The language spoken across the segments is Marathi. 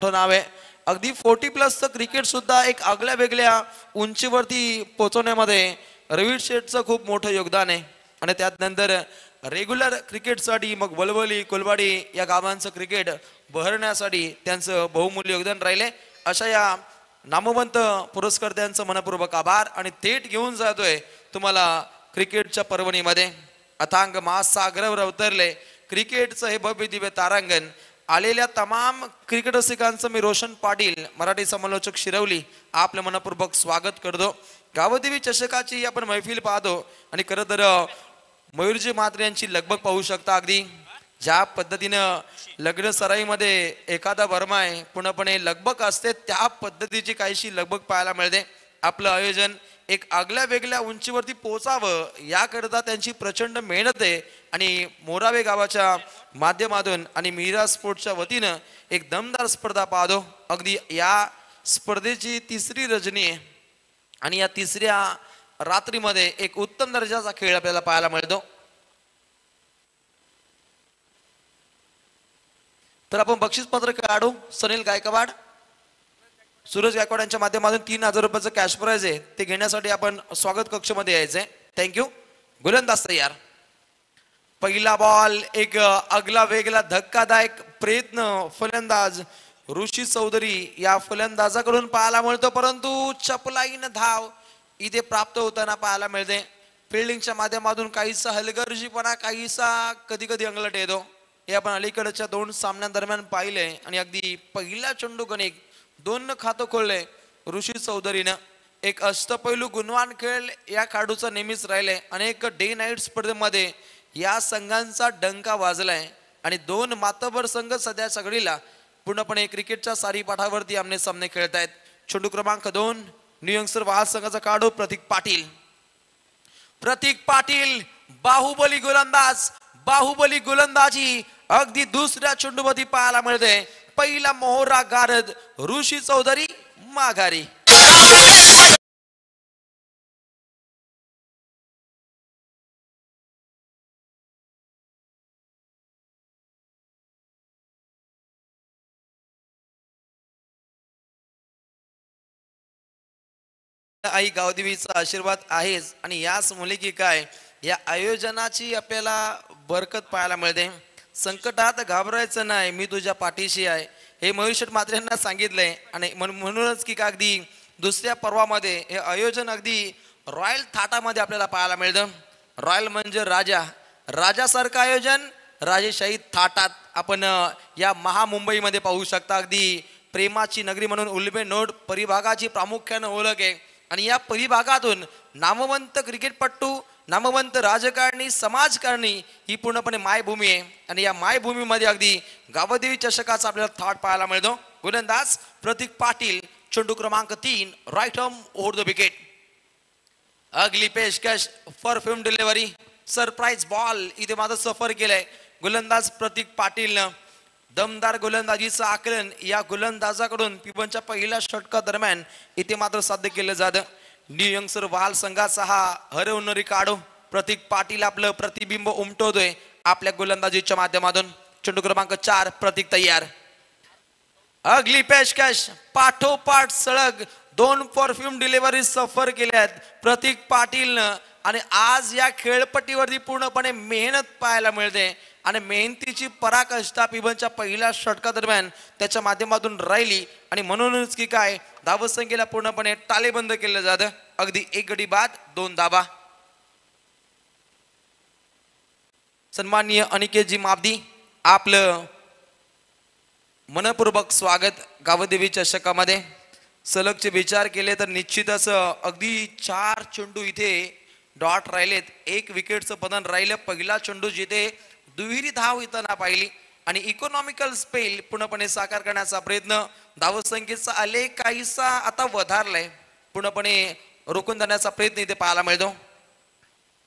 नाव आहे। अगदी 40+ क्रिकेट सुद्धा एक आगळ्या वेगळ्या उंचीवरती पोहोचवण्यामध्ये रवी शेठचं खूप मोठं योगदान आहे। आणि त्यानंतर रेग्युलर क्रिकेटसाठी मग वलवली कोलवाडी या गावांचं क्रिकेट बहरण्यासाठी त्यांचं बहुमूल्य योगदान राहिले। अशा या नामवंत पुरस्कर्त्यांचं मनपूर्वक आभार आणि थेट घेऊन जातोय तुम्हाला क्रिकेटच्या पर्वणीमध्ये। अथांग महासागरावर अवतरले क्रिकेटचं हे भव्य दिव्य तारांगण। आलेल्या तमाम क्रिकेट रसिकांचं मी रोशन पाटील मराठी समालोचक शिरवली आपलं मनपूर्वक स्वागत करतो। गावदेवी चषकाची आपण मैफिल पाहतो आणि खरं तर मयूरजी म्हात्रे यांची लगबग पाहू शकता। अगदी ज्या पद्धतीनं लग्न सराईमध्ये एखादा वर्मा आहे पूर्णपणे लगबग असते त्या पद्धतीची काहीशी लगबग पाहायला मिळते। आपलं आयोजन एक आगळ्या वेगळ्या उंचीवरती पोहोचावं याकरता त्यांची प्रचंड मेहनत आहे आणि मोरावे गावाच्या माध्यमातून आणि मीरा स्पोर्ट्सच्या वतीनं एक दमदार स्पर्धा पाहतो। अगदी या स्पर्धेची तिसरी रजनी आहे आणि या तिसऱ्या रात्रीमध्ये एक उत्तम दर्जाचा खेळ आपल्याला पाहायला मिळतो। तर आपण बक्षीस पत्रक काढू। सुनील गायकवाड सूरज गायकवाड यांच्या माध्यमातून 3000 रुपयाचं कॅश प्राइज आहे ते घेण्यासाठी आपण स्वागत कक्षमध्ये यायचंय। थँक्यू। गोलंदाज तयार। पहिला बॉल एक अगला वेगला धक्कादायक प्रयत्न फलंदाज ऋषी चौधरी या फलंदाजाकडून पाहायला मिळतो परंतु चपलाईन धाव इथे प्राप्त होताना पाहायला मिळते। फिल्डिंगच्या माध्यमातून काहीसा हलगर्जीपणा काहीसा कधी कधी अंगलट येतो हे आपण अलीकडच्या 2 सामन्यांदरम्यान पाहिले आणि अगदी पहिला चेंडू गणिक 2 खातं खोलले ऋषी चौधरीनं। एक अष्टपैलू गुणवान खेळ या खेळाडूचा नेहमीच राहिले। अनेक डे नाईट स्पर्धेमध्ये या संघांचा डंका वाजलाय आणि 2 मातबर संघ सध्या सगळीला पूर्णपणे क्रिकेटच्या सारीपाठावरती आमने सामने खेळतायत। चेंडू क्रमांक 2 न्यू यंगस्टर वाहल संघाचा खेळाडू प्रतीक पाटील। प्रतीक पाटील बाहुबली गोलंदाजी अगदी दुसऱ्या चेंडूमध्ये पाहायला मिळते। पहिला मोहरा गारद ऋषी चौधरी माघारी। आई गावदेवीचा आशीर्वाद आहेच आणि याच मुले की काय या आयोजनाची आपल्याला बरकत पाहायला मिळते। संकटात घाबरायचं नाही मी तुझ्या पाठीशी आहे हे मयूर शेठ म्हात्रे यांना सांगितलंय आणि म्हणूनच की अगदी दुसऱ्या पर्वामध्ये हे आयोजन अगदी रॉयल थाटामध्ये आपल्याला पाहायला मिळतं। रॉयल म्हणजे राजासारखं आयोजन राजेशाही थाटात आपण या महामुंबईमध्ये पाहू शकता। अगदी प्रेमाची नगरी म्हणून उल्बे नोड परिभागाची प्रामुख्याने ओळख आहे आणि या परिभागातून नामवंत क्रिकेटपटू नामवंत राजकारणी समाजकारणी ही पूर्णपणे मायभूमी आहे आणि या मायभूमीमध्ये अगदी गावदेवी चषकाचा आपल्याला थाट पाहायला मिळतो। गोलंदाज प्रतीक पाटील चेंडू क्रमांक 3 right arm over the wicket. अगली पेशकश परफ्यूम डिलिव्हरी सरप्राईज बॉल इथे मात्र सफर केलाय गोलंदाज प्रतीक पाटीलनं। दमदार गोलंदाजीचं आकलन या गोलंदाजाकडून पिबनच्या पहिल्या षटका दरम्यान इथे मात्र साध्य केलं जातं। न्यू यंगस्टर वाहल संघाचा हा हरवणारी काढू प्रतीक पाटील आपलं प्रतिबिंब उमटवतोय आपल्या गोलंदाजीच्या माध्यमातून। चेंडू क्रमांक 4 प्रतीक तयार। अगली पेशकश पाठोपाठ सलग 2 परफ्यूम डिलिव्हरी सफर केल्यात प्रतीक पाटीलनं आणि आज या खेळपट्टीवरती पूर्णपणे मेहनत पाहायला मिळते आणि मेहनतीची पराकाष्ठा पिबनच्या पहिल्या षटका दरम्यान त्याच्या माध्यमातून राहिली आणि म्हणूनच की काय धावसंख्येला पूर्णपणे तालेबंद केलं जातं। अगदी 1 गडी बाद 2 धाबा। सन्माननीय अनिकेतजी माबदी आपलं मनपूर्वक स्वागत गावदेवी चषकामध्ये। सलगचे विचार केले तर निश्चितच अगदी 4 चेंडू इथे डॉट राहिलेत 1 विकेटचं पतन राहिलं। पहिला चेंडू जिथे दुहेरी धाव येताना पाहिली आणि इकॉनॉमिकल स्पेल पूर्णपणे साकार करण्याचा प्रयत्न धावसंख्येचा आलेख काहीसा आता वधारलाय पूर्णपणे रोखून धरण्याचा प्रयत्न इथे पाहायला मिळतो।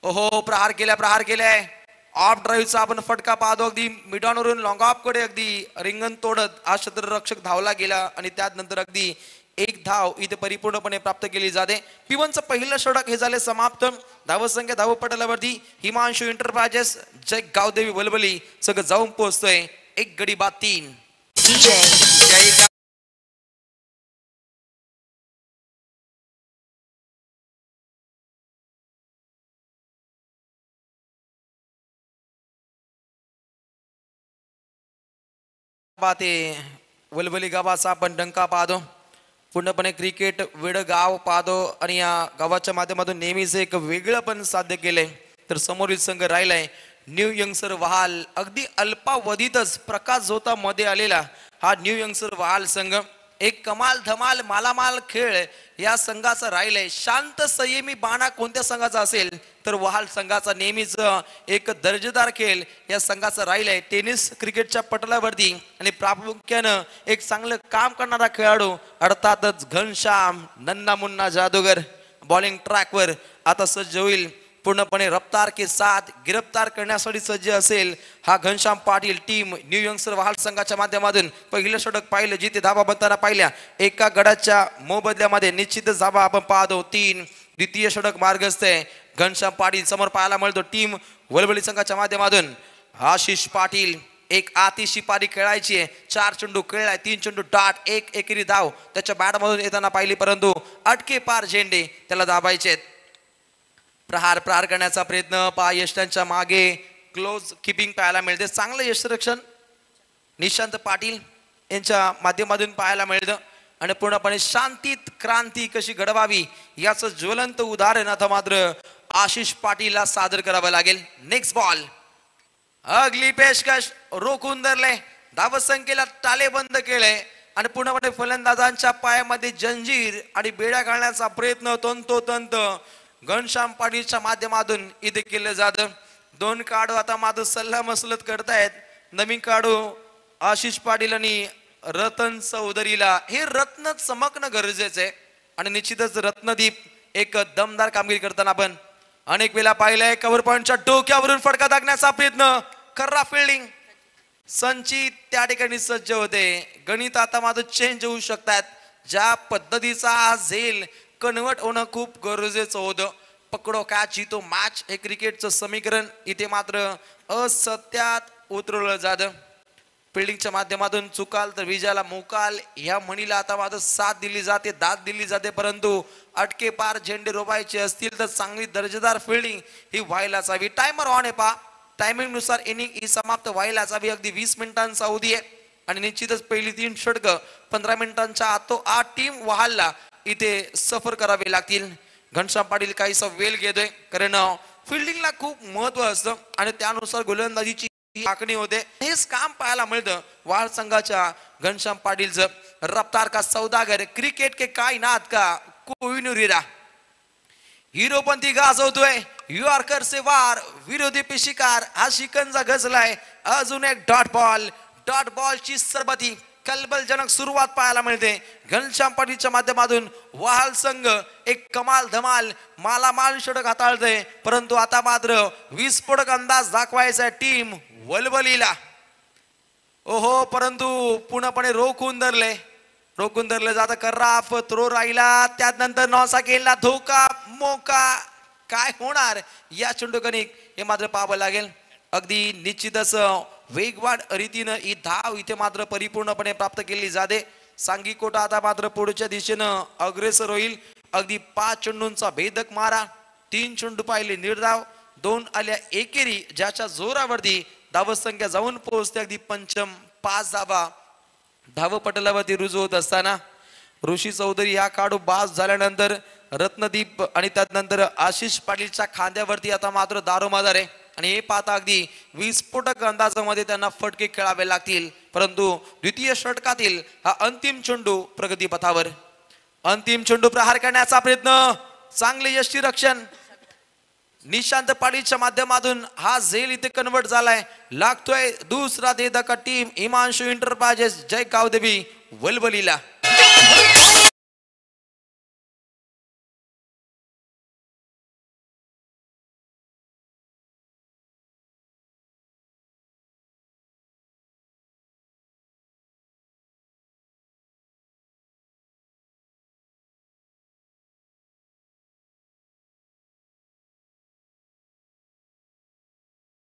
ओहो प्रहार केलाय ऑफ ड्राईव्हचा आपण फटका पाहतो। अगदी मिडॉनवरून लॉंग ऑफ कडे अगदी रिंगण तोडत हा क्षेत्ररक्षक धावला गेला आणि त्यानंतर अगदी 1 धाव इथे परिपूर्णपणे प्राप्त केली जाते। पिबनचं पहिलं षटक हे झाले समाप्त। धावसंख्या धावपटलावरती हिमांशू एंटरप्राइजेस जय गावदेवी वलवली सगळं जाऊन पोहोचतोय 1 गडी बाद 3। पाहते वलवली गावाचा आपण डंका पाहतो. पूर्णपणे क्रिकेट वेड गाव पाहतो आणि या गावाच्या माध्यमातून नेहमीच एक वेगळं पण साध्य केलंय. तर समोरील संघ राहिलाय न्यू यंगसर वहाल. अगदी अल्पावधीतच प्रकाश झोता मध्ये आलेला हा न्यू यंगसर वहाल संघ एक कमाल धमाल मालामाल खेळ या संघाचा राहिलाय. शांत संयमी बाणा कोणत्या संघाचा असेल तर वहाल संघाचा नेहमीच एक दर्जेदार खेळ या संघाचा राहिलाय. टेनिस क्रिकेटच्या पटलावरती आणि प्रामुख्यानं एक चांगलं काम करणारा खेळाडू अर्थातच घनश्याम नन्ना मुन्ना जादूगर बॉलिंग ट्रॅकवर आता सज्ज होईल. पूर्णपणे रफ्तार के साथ गिरफ्तार करण्यासाठी सज्ज असेल हा Ghanshyam Patil. Team new youngster Wahal संघाच्या माध्यमातून पहिलं षटक पाहिलं जिथे धाबा बनताना पाहिल्या एका गडाच्या मोबदल्यामध्ये निश्चितच धाबा आपण पाहतो 3. द्वितीय षटक मार्गस्थ आहे घनश्याम पाटील समोर पाहायला मिळतो. टीम वलवली संघाच्या माध्यमातून आशिष पाटील एक आतिशी पारी खेळायची आहे. 4 चेंडू खेळलाय 3 चेंडू डाट 1 एकेरी धाव त्याच्या बॅटमधून येताना पाहिली परंतु अटके पार झेंडे त्याला दाबायचे. प्रहार करण्याचा प्रयत्न पहा यष्टांच्या मागे क्लोज किपिंग पाहायला मिळते. चांगलं यष्टरक्षण निशांत पाटील यांच्या माध्यमातून पाहायला मिळतं आणि पूर्णपणे शांतीत क्रांती कशी घडवावी याचं ज्वलंत उदाहरण आता मात्र आशिष पाटीलला सादर करावं लागेल. नेक्स्ट बॉल अगली पेशकश रोखून धरले धावसंख्येला तालेबंद केले आणि पूर्णपणे फलंदाजांच्या पायामध्ये जंजीर आणि बेड्या घालण्याचा प्रयत्न तंतोतंत घनश्याम पाटीलच्या माध्यमातून इथे केलं जातं. 2 काढू आता मात्र सल्ला मसलत करतायत. नवीन काढू आशिष पाटील आणि रतन चौधरीला हे रत्न चमकणं गरजेचं आहे आणि निश्चितच रत्नदीप एक दमदार कामगिरी करताना आपण अनेक वेळा पाहिलंय. कव्हर पॉइंटच्या डोक्यावरून फटका टाकण्याचा प्रयत्न कर्रा फिल्डिंग संचित त्या ठिकाणी सज्ज होते. गणित आता मात्र चेंज होऊ शकतात. ज्या पद्धतीचा हा झेल कन्वर्ट होणं खूप गरजेचं होतं. पकडो कॅच जितो मॅच हे क्रिकेटचं समीकरण इथे मात्र असत्यात उतरवलं जातं. फिल्डिंगच्या माध्यमातून चुकाल तर विजयाला मोकाल ह्या म्हणीला आता मात्र साथ दिली जाते दाद दिली जाते. परंतु अटके पार झेंडे रोवायचे असतील तर चांगली दर्जेदार फिल्डिंग ही व्हायलाच हवी. टायमर ऑन आहे पहा. टायमिंग नुसार इनिंग ही समाप्त व्हायलाच हवी. अगदी 20 मिनिटांचा अवधी आहे आणि निश्चितच पहिली 3 षटकं 15 मिनिटांच्या आतोआत टीम वहालला इथे सफर करावे लागतील. घनश्याम पाटील काहीसा वेळ घेतोय कारण फिल्डिंगला खूप महत्व असतं आणि त्यानुसार गोलंदाजीची आखणी होते. हेच काम पाहायला मिळतं वहाल संघाच्या घनश्याम पाटीलचं. रफ्तार का सौदागर क्रिकेट के कायनात का कोहिनूर हिरा हिरोपंथी गाजवतोय. यॉर्कर से वार विरोधी पे शिकार हा शिकंजा गजलाय. अजून एक डॉट बॉलची सरबती कलबलजनक सुरुवात पाहायला मिळते. घनश्याम पाटीलच्या माध्यमातून वहाल संघ एक कमाल धमाल मालामाल षटक हाताळतोय परंतु आता मात्र विस्फोटक अंदाज दाखवायचा टीम वलवलीला. ओहो परंतु पूर्णपणे रोखून धरले जातं. कर्राफ थ्रो राहिला त्यानंतर नॉसा केला धोका मोका काय होणार या चेंडूकनिक हे मात्र पाहावं लागेल. अगदी निश्चितच वेगवान रीतीनं ही धाव इथे मात्र परिपूर्णपणे प्राप्त केली जाते. सांगी कोटा आता मात्र पुढच्या दिशेनं अग्रेसर होईल. अगदी 5 चेंडूंचा भेदक मारा 3 चेंडू पाहिले निर्धाव 2 आल्या एकेरी ज्याच्या जोरावरती धावसंख्या जाऊन पोहोचते अगदी पंचम 5 धावा धावपटलावरती रुजू होत असताना ऋषी चौधरी हा काढू बाज झाल्यानंतर रत्नदीप आणि त्यानंतर आशिष पाटीलच्या खांद्यावरती आता मात्र दारोमदार आहे आणि हे पाहता अगदी विस्फोटक अंदाजामध्ये त्यांना फटके खेळावे लागतील. परंतु द्वितीय षटकातील हा अंतिम चेंडू प्रगती पथावर. अंतिम चेंडू प्रहार करण्याचा प्रयत्न चांगले यष्टीरक्षण निशांत पाटीलच्या माध्यमातून हा झेल इथे कन्वर्ट झालाय. लागतोय दुसरा देदका टीम हिमांशु इंटरप्राइजेस जय गावदेवी वलवलीला.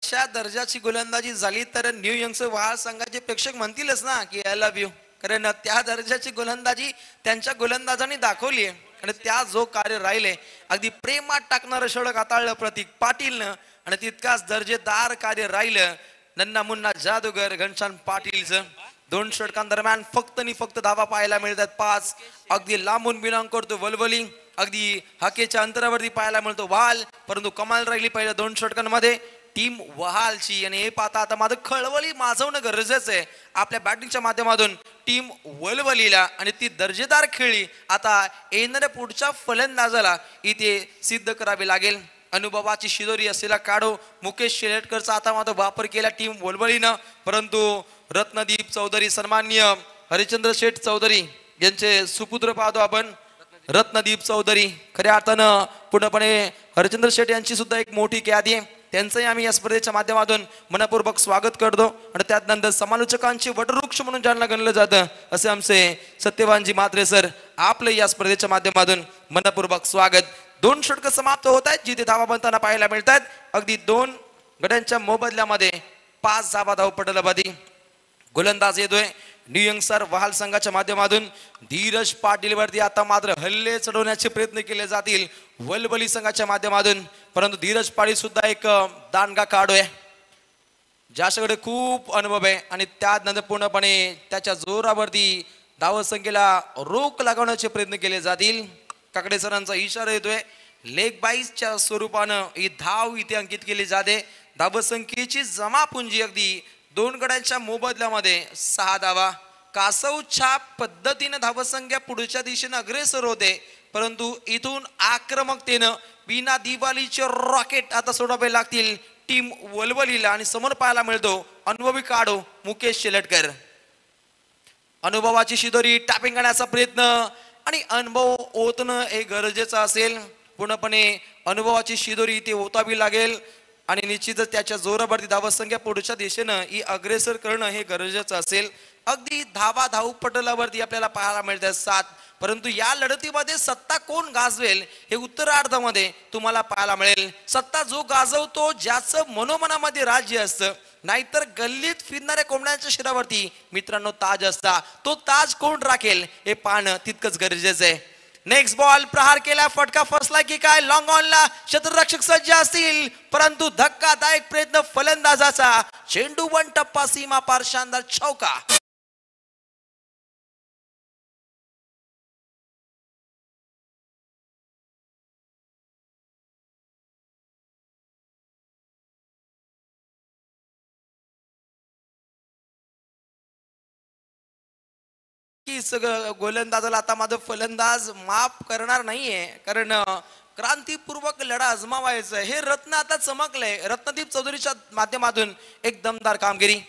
अशा दर्जाची गोलंदाजी झाली तर न्यू यंगस्टर वहाल संघाचे प्रेक्षक म्हणतीलच ना की आय लव्ह यू. कारण त्या दर्जाची गोलंदाजी त्यांच्या गोलंदाजांनी दाखवली आहे आणि त्या जो कार्य राहिले अगदी प्रेमात टाकणारं षटक हाताळलं प्रतीक पाटीलनं आणि तितकाच दर्जेदार कार्य राहिलं नन्ना मुन्ना जादूगर घनश्याम पाटीलचं. दोन षटकांदरम्यान फक्त आणि फक्त धावा पाहायला मिळतात 5. अगदी लांबून बिलॉंग करतो वलवली, अगदी हाकेच्या अंतरावरती पाहायला मिळतो वाल, परंतु कमाल राहिली पहिल्या 2 षटकांमध्ये टीम वहालची. आणि हे पाहता आता माझं खळवळी माजवणं गरजेचं आहे आपल्या बॅटिंगच्या माध्यमातून टीम वलवलीला, आणि ती दर्जेदार खेळी आता येणाऱ्या पुढच्या फलंदाजाला इथे सिद्ध करावी लागेल. अनुभवाची शिदोरी असलेला काढो मुकेश शेलटकरचा आता मात्र वापर केला टीम वलवलीनं, परंतु रत्नदीप चौधरी सन्माननीय हरिचंद्र शेठ चौधरी यांचे सुपुत्र पाहतो आपण. रत्नदीप चौधरी खऱ्या अर्थानं पूर्णपणे हरिचंद्र शेठ यांची सुद्धा एक मोठी ख्याती आहे, त्यांचंही आम्ही या स्पर्धेच्या माध्यमातून मनपूर्वक स्वागत करतो. आणि त्यानंतर समालोचकांचे वटवृक्ष म्हणून ज्यांना गणलं जातं असे आमचे सत्यवानजी म्हात्रे सर, आपलं या स्पर्धेच्या माध्यमातून मनपूर्वक स्वागत. 2 षटक समाप्त होत आहेत जिथे धावा बनताना पाहायला मिळतात. अगदी 2 गड्यांच्या मोबदल्यामध्ये 5 धावा धावपटलावधी गोलंदाज येतोय न्यू सर वहाल संघाच्या माध्यमातून. धीरज पाटील वरती आता मात्र हल्ले चढवण्याचे प्रयत्न केले जातील वलवली संघाच्या माध्यमातून, परंतु धीरज पाटील सुद्धा एक दांडगा काढू आहे ज्याच्याकडे खूप अनुभव आहे, आणि त्यानंतर पूर्णपणे त्याच्या जोरावरती धावसंख्येला रोख लागवण्याचे प्रयत्न केले जातील. काकडे सरांचा इशारा येतोय, लेग बाईसच्या स्वरूपानं ही धाव इथे अंकित केली जाते. धावसंख्येची जमापुंजी अगदी 2 गड्यांच्या मोबदल्यामध्ये 6 धावा. कासवच्या पद्धतीने धावसंख्या पुढच्या दिशेने अग्रेसर होते, परंतु इथून आक्रमकतेनं बिना दिवाळीचे रॉकेट आता सोडावे लागतील टीम वलवलीला. आणि समोर पाहायला मिळतो अनुभवी काढो मुकेश शेलटकर. अनुभवाची शिदोरी टॅपिंग करण्याचा प्रयत्न आणि अनुभव ओतणं हे गरजेचं असेल. पूर्णपणे अनुभवाची शिदोरी इथे ओतावी लागेल आणि निश्चितच त्याच्या जोरावरती धावसंख्या पुढच्या दिशेनं ही अग्रेसर करणं हे गरजेचं असेल. अगदी धावपटलावरती आपल्याला पाहायला मिळतात 7, परंतु या लढतीमध्ये सत्ता कोण गाजवेल हे उत्तरार्धामध्ये तुम्हाला पाहायला मिळेल. सत्ता जो गाजवतो ज्याचं मनोमनामध्ये राज्य असतं, नाहीतर गल्लीत फिरणाऱ्या कोंबड्यांच्या शिरावरती मित्रांनो ताज असता, तो ताज कोण राखेल हे पाहणं तितकंच गरजेचं आहे. नेक्स्ट बॉल प्रहार केला, फटका फसला की काय, लॉंग ऑनला क्षेत्ररक्षक सज्ज असतील, परंतु धक्कादायक प्रयत्न फलंदाजाचा, चेंडू 1 टप्पा सीमा पार, शानदार चौका. की सगळं गोलंदाजाला आता माझं फलंदाज माफ करणार नाहीये, कारण क्रांतीपूर्वक लढा आजमावायचा हे रत्न आता चमकलंय. रत्नदीप चौधरीच्या माध्यमातून एक दमदार कामगिरी.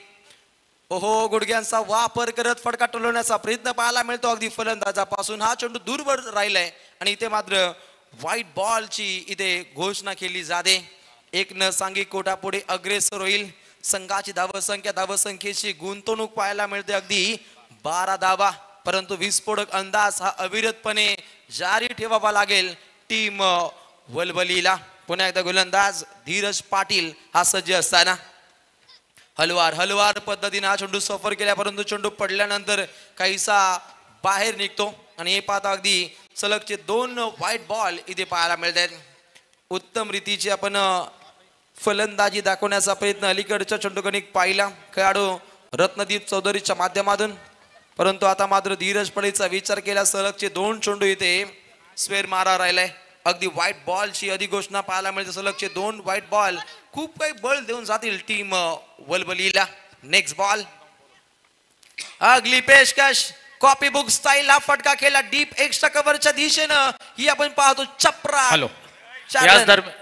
ओहो, गुडघ्यांचा वापर करत फटका टोलवण्याचा प्रयत्न पाहायला मिळतो अगदी फलंदाजापासून. हा चेंडू दूरवर राहिलाय आणि इथे मात्र व्हाईट बॉलची इथे घोषणा केली जाते. 1 न सांघिक कोटा पुढे अग्रेसर होईल संघाची धावसंख्येची गुंतवणूक पाहायला मिळते अगदी 12 धावा, परंतु विस्फोटक अंदाज हा अविरतपणे जारी ठेवावा लागेल टीम वलवलीला. पुन्हा एकदा गोलंदाज धीरज पाटील हा सज्ज असताना हलवार पद्धतीने हा चेंडू सफर केला, परंतु चेंडू पडल्यानंतर काहीसा बाहेर निघतो आणि हे पाहता अगदी सलगचे 2 व्हाईट बॉल इथे पाहायला मिळतात. उत्तम रीतीची आपण फलंदाजी दाखवण्याचा प्रयत्न अलीकडच्या चेंडूकणिक पाहिला खेळाडू रत्नदीप चौधरीच्या माध्यमातून, परंतु आता मात्र धीरज पाटीलचा विचार केला सलगचे 2 चेंडू इथे स्क्वेअर मारा राहिलाय. अगदी व्हाईट बॉलची अधिघोषणा पाहायला मिळते. सलगचे 2 व्हाईट बॉल खूप काही बळ देऊन जातील टीम वलवलीला. नेक्स्ट बॉल अगली पेशकश कॉपी बुक स्टाईल हा फटका केला डीप एक्स्ट्रा कव्हरच्या दिशेनं, ही आपण पाहतो चप्रा. हॅलो,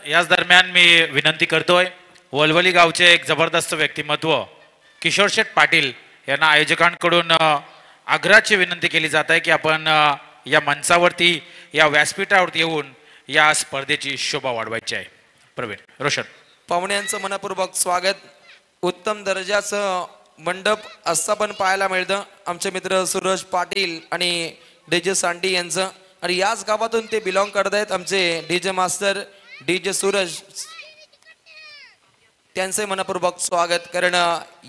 याच दरम्यान मी विनंती करतोय वलवली गावचे एक जबरदस्त व्यक्तिमत्व किशोर शेठ पाटील यांना आयोजकांकडून आग्रहाची विनंती केली जात आहे की आपण या मंचावरती या व्यासपीठावरती येऊन या स्पर्धेची शोभा वाढवायची आहे. प्रवीण रोशन पाहुण्यांचं मनपूर्वक स्वागत. उत्तम दर्जाचं मंडप असं पण पाहायला मिळतं आमचे मित्र सूरज पाटील आणि डीजे सांडी यांचं, आणि याच गावातून ते बिलॉंग करत आहेत आमचे डीजे मास्टर डीजे सूरज, त्यांचे मनपूर्वक स्वागत. कारण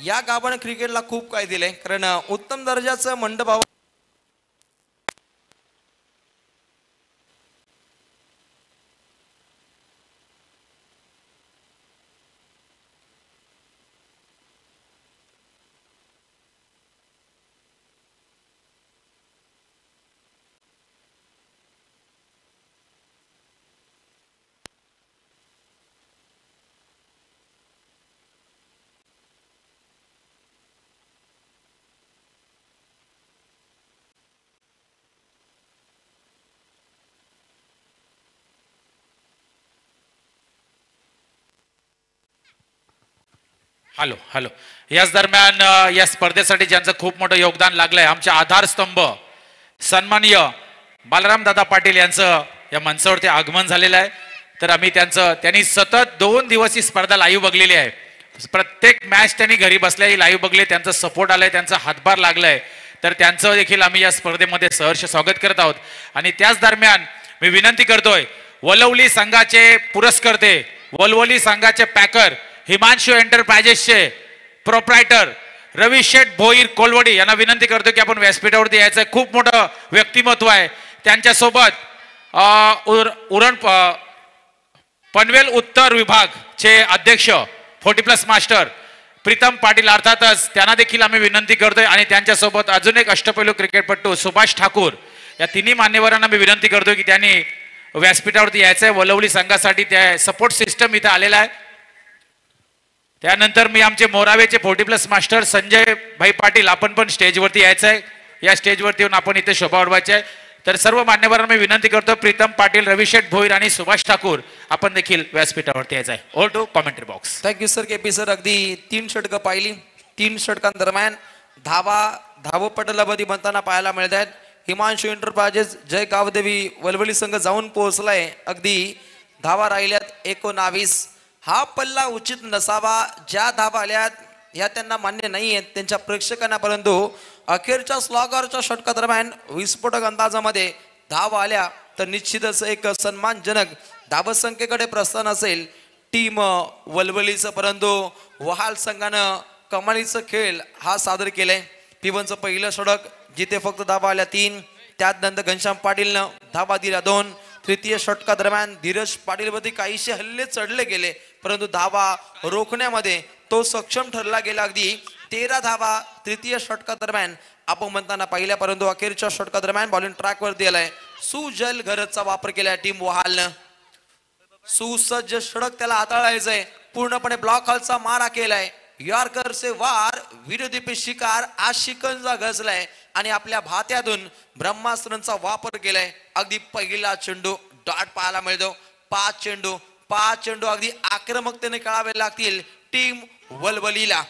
या गावाने क्रिकेटला खूप काय दिलंय, कारण उत्तम दर्जाचं मंडप हॅलो हॅलो. याच दरम्यान या स्पर्धेसाठी ज्यांचं खूप मोठं योगदान लागलंय आमचे आधारस्तंभ सन्माननीय बालराम दादा पाटील यांचं या मंचावरती आगमन झालेलं आहे. तर आम्ही त्यांनी सतत 2 दिवस ही स्पर्धा लाईव्ह बघलेली आहे. प्रत्येक मॅच त्यांनी घरी बसल्या ही लाईव्ह बघले. त्यांचा सपोर्ट आलाय, त्यांचा हातभार लागलाय. तर त्यांचं देखील आम्ही या स्पर्धेमध्ये सहर्ष स्वागत करत आहोत. आणि त्याच दरम्यान मी विनंती करतोय वलवली संघाचे पुरस्कर्ते, वलवली संघाचे पॅकर, हिमांशू एंटरप्राइजेसचे प्रोप्रायटर रवी शेठ भोईर कोलवडी यांना विनंती करतो की आपण व्यासपीठावरती यायचं. खूप मोठं व्यक्तिमत्व आहे. त्यांच्यासोबत उरण पनवेल उत्तर विभागचे अध्यक्ष 40+ मास्टर प्रीतम पाटील अर्थातच त्यांना देखील आम्ही विनंती करतोय. आणि त्यांच्यासोबत अजून एक अष्टपैलू क्रिकेटपटू सुभाष ठाकूर या तिन्ही मान्यवरांना मी विनंती करतो की त्यांनी व्यासपीठावरती यायचंय. वलवली संघासाठी त्या सपोर्ट सिस्टम इथे आलेला आहे. त्यानंतर मी आमचे मोरावेचे 40+ मास्टर संजय भाई पाटील आपण पण स्टेजवरती यायचं आहे. या स्टेजवरती येऊन आपण इथे शोभा वाढवायची आहे. तर सर्व मान्यवरांना मी विनंती करतो प्रीतम पाटील, रविशेठ भोईर आणि सुभाष ठाकूर आपण देखील व्यासपीठावरती यायचं आहे. Over to commentary box. Thank you sir. KP sir अगदी 3 षटकं पाहिली. 3 षटकांदरम्यान धावपटलावधी बनताना पाहायला मिळत आहेत. हिमांशू एंटरप्राइजेस जय गावदेवी वलवली संघ जाऊन पोहोचलाय. अगदी धावा राहिल्यात 19. हा पल्ला उचित नसावा. ज्या धावा आल्यात ह्या त्यांना मान्य नाही आहेत त्यांच्या प्रेक्षकांना, परंतु अखेरच्या स्लॉगरच्या षटकादरम्यान विस्फोटक अंदाजामध्ये धावा आल्या तर निश्चितच एक सन्मानजनक धावसंख्येकडे प्रस्थान असेल टीम वलवलीचं. परंतु वहाल संघानं कमालीचं खेळ हा सादर केलाय. P1चं पहिलं षटक जिथे फक्त धावा आल्या 3, त्यानंतर घनश्याम पाटीलनं धावा दिल्या 2. तृतीय षटकादरम्यान धीरज पाटीलवरती काहीशे हल्ले चढले गेले, परंतु धावा रोखण्यामध्ये तो सक्षम ठरला गेला. अगदी 13 धावा तृतीय षटकादरम्यान आपण म्हणताना पाहिल्या, परंतु अखेरच्या षटकादरम्यान बॉलिंग ट्रॅकवर दिलाय. सुजल घरचा वापर केलाय टीम वहालनं. सुसज्ज षटक त्याला हाताळायचंय. पूर्णपणे ब्लॉक हॉलचा मारा केलाय. यॉर्करचे वार विरोधी पे शिकार आज शिकंजा गजलाय आणि आपल्या भात्यातून ब्रह्मास्त्रांचा वापर केलाय. अगदी पहिला चेंडू डॉट पाहायला मिळतो. 5 चेंडू अगदी आक्रमकतेने खेळावे लागतील टीम वलवलीला.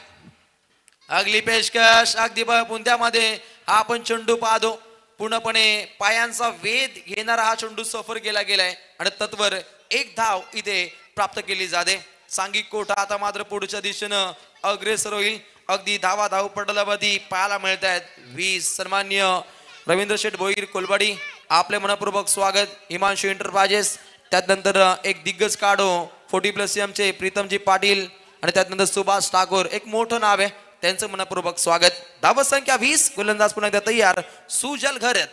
अगली पेशकश अगदी पुंद्यामध्ये हा आपण चेंडू पाहतो. पूर्णपणे पायांचा वेध घेणारा हा चेंडू सफर केला गेलाय आणि तत्वर 1 धाव इथे प्राप्त केली जाते. सांघिक कोठा आता मात्र पुढच्या दिशेनं अग्रेसर होईल. अगदी धाव पटलावधी पाहायला मिळत आहेत. 20 सन्मान्य रवींद्र शेठ भोईर कोलवाडी आपले मनपूर्वक स्वागत. हिमांशू एंटरप्राइजेस, त्यानंतर एक दिग्गज काढो 40+ चे प्रीतमजी पाटील आणि त्यानंतर सुभाष ठाकूर एक मोठं नाव आहे त्यांचं मनपूर्वक स्वागत. धावसंख्या 20. गोलंदाज पुन्हा एकदा तयार. सुजल घरत.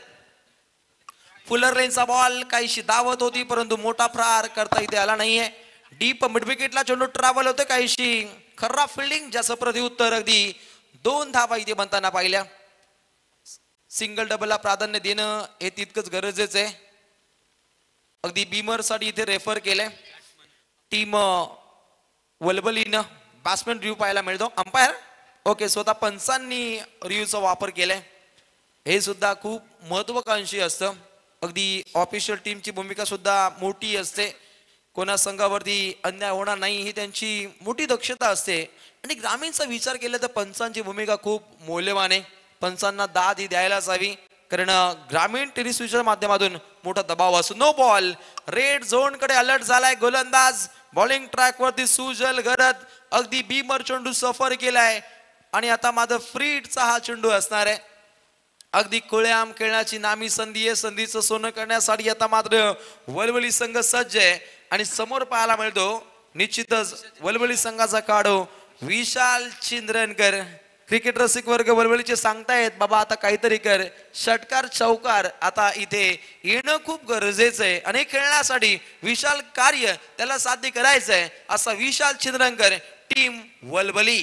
फुलर लेनचा बॉल काहीशी धावत होती परंतु मोठा प्रहार करता इथे आला नाहीये. डीप मिड विकेटला चेंडू ट्रॅव्हल होते. काहीशी खराब फिल्डिंग ज्याचं प्रत्युत्तर अगदी 2 धावा इथे बनताना पाहिल्या. सिंगल डबलला प्राधान्य देणं हे तितकंच गरजेचं आहे. अगदी बीमर साठी इथे रेफर केलंय. टीम वलवलीनं बॅट्समॅन रिव्ह्यू पाहायला मिळतो. अंपायर ओके, स्वतः पंचांनी रिव्ह्यूचा वापर केलाय. हे सुद्धा खूप महत्वाकांक्षी असतं. अगदी ऑफिशियल टीमची भूमिका सुद्धा मोठी असते. कोणा संघावरती अन्याय होणार नाही ही त्यांची मोठी दक्षता असते. आणि ग्रामीणचा विचार केला तर पंचांची भूमिका खूप मौल्यवान आहे. पंचांना दाद ही द्यायलाच हवी, कारण ग्रामीण टेलिव्हिजनच्या माध्यमातून मोठा दबाव असतो. No ball. रेड झोन कडे अलर्ट झालाय गोलंदाज. बॉलिंग ट्रॅक वरती सुजल घरत अगदी बीमर चेंडू सफर केलाय आणि आता मात्र फ्रीडचा हा चेंडू असणार आहे. अगदी खुळ्याम खेळण्याची नामी संधी आहे. संधीचं सोनं करण्यासाठी आता मात्र वलवली संघ सज्ज आहे आणि समोर पाहायला मिळतो निश्चितच वलवली संघाचा काढो विशाल चिंद्रनकर. क्रिकेट रसिक वर्ग वलवलीचे सांगतायत बाबा आता काहीतरी कर. षटकार चौकार आता इथे येणं खूप गरजेचं आहे आणि खेळण्यासाठी विशाल कार्य त्याला साध्य करायचंय असा विशाल चिंद्रनकर टीम वलवली.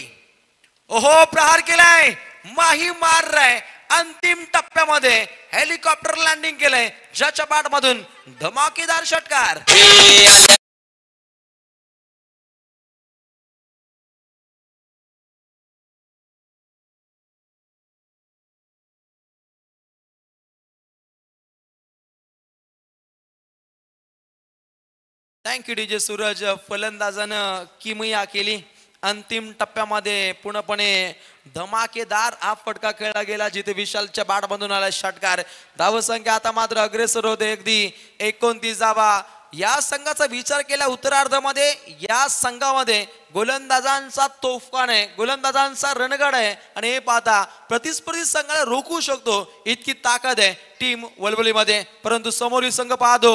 ओहो, प्रहार केलाय. माही मार राय. अंतिम टप्प्यामध्ये हेलिकॉप्टर लँडिंग केलंय ज्याच्या बॅट मधून धमाकेदार षटकार. Thank you DJ Suraj. फलंदाजानं किमया केली अंतिम टप्प्यामध्ये पूर्णपणे धमाकेदार हा फटका खेळला गेला जिथे विशालच्या बॅट बांधून आला षटकार. धावसंख्या आता मात्र अग्रेसर होते अगदी 29 धावा. या संघाचा विचार केला उत्तरार्धामध्ये या संघामध्ये गोलंदाजांचा तोफखान आहे, गोलंदाजांचा रणगाड आहे आणि हे पाहता प्रतिस्पर्धी संघाला रोखू शकतो इतकी ताकद आहे टीम वलवलीमध्ये. परंतु समोरील संघ पाहतो